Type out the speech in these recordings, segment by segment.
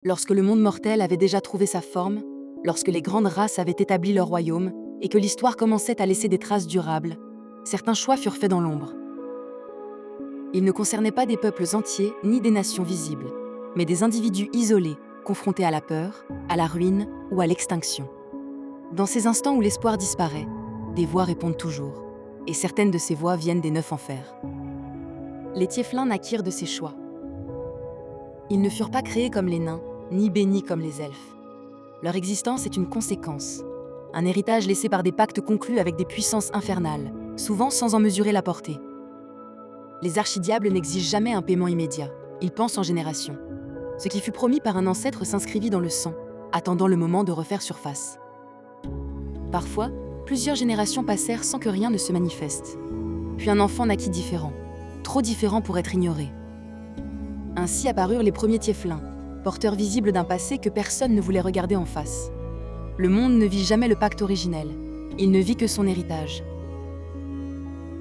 Lorsque le monde mortel avait déjà trouvé sa forme, lorsque les grandes races avaient établi leur royaume et que l'histoire commençait à laisser des traces durables, certains choix furent faits dans l'ombre. Ils ne concernaient pas des peuples entiers ni des nations visibles, mais des individus isolés, confrontés à la peur, à la ruine ou à l'extinction. Dans ces instants où l'espoir disparaît, des voix répondent toujours, et certaines de ces voix viennent des neuf enfers. Les Tieflins naquirent de ces choix. Ils ne furent pas créés comme les nains, ni bénis comme les elfes. Leur existence est une conséquence, un héritage laissé par des pactes conclus avec des puissances infernales, souvent sans en mesurer la portée. Les archidiables n'exigent jamais un paiement immédiat, ils pensent en générations. Ce qui fut promis par un ancêtre s'inscrivit dans le sang, attendant le moment de refaire surface. Parfois, plusieurs générations passèrent sans que rien ne se manifeste. Puis un enfant naquit différent, trop différent pour être ignoré. Ainsi apparurent les premiers Tieflins, porteurs visibles d'un passé que personne ne voulait regarder en face. Le monde ne vit jamais le pacte originel, il ne vit que son héritage.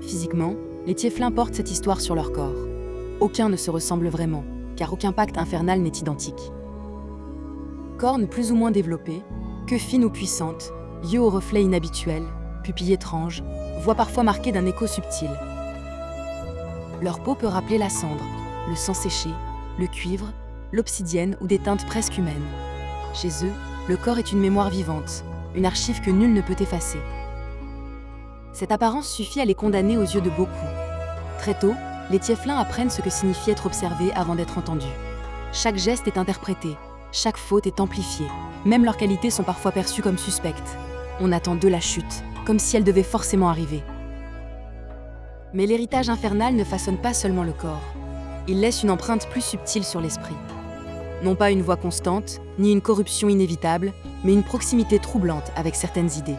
Physiquement, les Tieflins portent cette histoire sur leur corps. Aucun ne se ressemble vraiment, car aucun pacte infernal n'est identique. Cornes plus ou moins développées, queues fines ou puissantes, yeux aux reflets inhabituels, pupilles étranges, voix parfois marquées d'un écho subtil. Leur peau peut rappeler la cendre, le sang séché, le cuivre, l'obsidienne ou des teintes presque humaines. Chez eux, le corps est une mémoire vivante, une archive que nul ne peut effacer. Cette apparence suffit à les condamner aux yeux de beaucoup. Très tôt, les Tieflins apprennent ce que signifie être observés avant d'être entendus. Chaque geste est interprété, chaque faute est amplifiée, même leurs qualités sont parfois perçues comme suspectes. On attend d'eux la chute, comme si elle devait forcément arriver. Mais l'héritage infernal ne façonne pas seulement le corps. Il laisse une empreinte plus subtile sur l'esprit. Non pas une voix constante, ni une corruption inévitable, mais une proximité troublante avec certaines idées.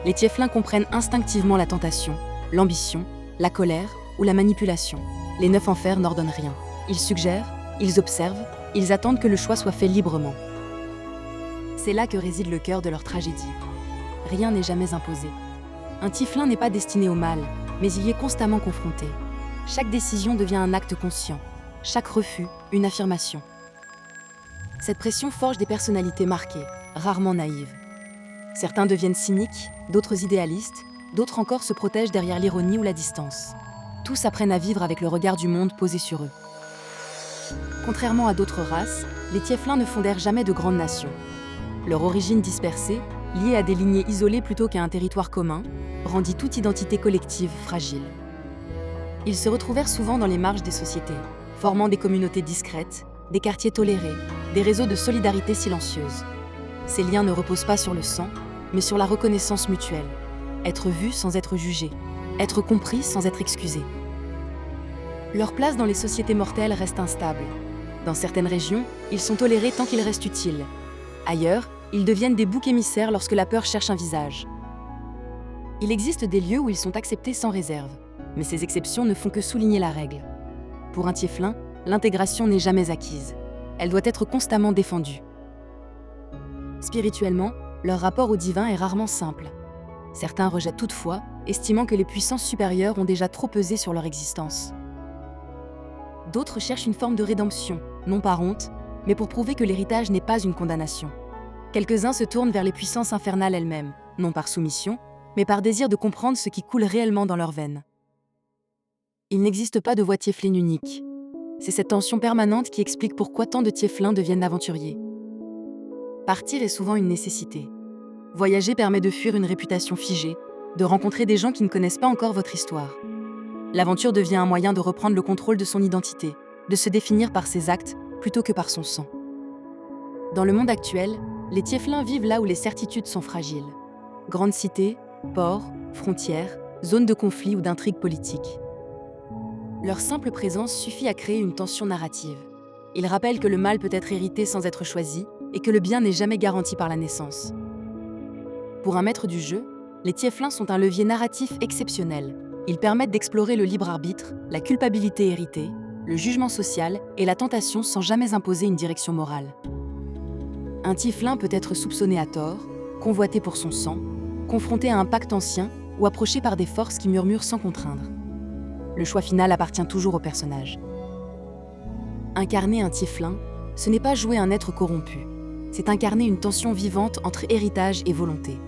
Les Tieflins comprennent instinctivement la tentation, l'ambition, la colère ou la manipulation. Les neuf enfers n'ordonnent rien. Ils suggèrent, ils observent, ils attendent que le choix soit fait librement. C'est là que réside le cœur de leur tragédie. Rien n'est jamais imposé. Un Tieflin n'est pas destiné au mal, mais il y est constamment confronté. Chaque décision devient un acte conscient, chaque refus, une affirmation. Cette pression forge des personnalités marquées, rarement naïves. Certains deviennent cyniques, d'autres idéalistes, d'autres encore se protègent derrière l'ironie ou la distance. Tous apprennent à vivre avec le regard du monde posé sur eux. Contrairement à d'autres races, les Tieflins ne fondèrent jamais de grandes nations. Leur origine dispersée, liée à des lignées isolées plutôt qu'à un territoire commun, rendit toute identité collective fragile. Ils se retrouvèrent souvent dans les marges des sociétés, formant des communautés discrètes, des quartiers tolérés, des réseaux de solidarité silencieuse. Ces liens ne reposent pas sur le sang, mais sur la reconnaissance mutuelle. Être vu sans être jugé, être compris sans être excusé. Leur place dans les sociétés mortelles reste instable. Dans certaines régions, ils sont tolérés tant qu'ils restent utiles. Ailleurs, ils deviennent des boucs émissaires lorsque la peur cherche un visage. Il existe des lieux où ils sont acceptés sans réserve, mais ces exceptions ne font que souligner la règle. Pour un Tieflin, l'intégration n'est jamais acquise. Elle doit être constamment défendue. Spirituellement, leur rapport au divin est rarement simple. Certains rejettent toutefois, estimant que les puissances supérieures ont déjà trop pesé sur leur existence. D'autres cherchent une forme de rédemption, non par honte, mais pour prouver que l'héritage n'est pas une condamnation. Quelques-uns se tournent vers les puissances infernales elles-mêmes, non par soumission, mais par désir de comprendre ce qui coule réellement dans leurs veines. Il n'existe pas de voie Tieflin unique. C'est cette tension permanente qui explique pourquoi tant de Tieflins deviennent aventuriers. Partir est souvent une nécessité. Voyager permet de fuir une réputation figée, de rencontrer des gens qui ne connaissent pas encore votre histoire. L'aventure devient un moyen de reprendre le contrôle de son identité, de se définir par ses actes plutôt que par son sang. Dans le monde actuel, les Tieflins vivent là où les certitudes sont fragiles. Grandes cités, ports, frontières, zones de conflit ou d'intrigues politiques. Leur simple présence suffit à créer une tension narrative. Ils rappellent que le mal peut être hérité sans être choisi et que le bien n'est jamais garanti par la naissance. Pour un maître du jeu, les Tieflins sont un levier narratif exceptionnel. Ils permettent d'explorer le libre arbitre, la culpabilité héritée, le jugement social et la tentation sans jamais imposer une direction morale. Un Tieflin peut être soupçonné à tort, convoité pour son sang, confronté à un pacte ancien ou approché par des forces qui murmurent sans contraindre. Le choix final appartient toujours au personnage. Incarner un Tieflin, Ce n'est pas jouer un être corrompu, c'est incarner une tension vivante entre héritage et volonté.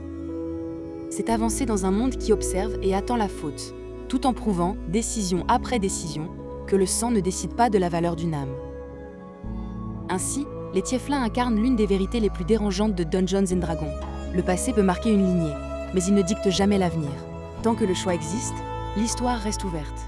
C'est avancer dans un monde qui observe et attend la faute, tout en prouvant, décision après décision, que le sang ne décide pas de la valeur d'une âme. Ainsi, les Tieflins incarnent l'une des vérités les plus dérangeantes de Dungeons & Dragons. Le passé peut marquer une lignée, mais il ne dicte jamais l'avenir. Tant que le choix existe, l'histoire reste ouverte.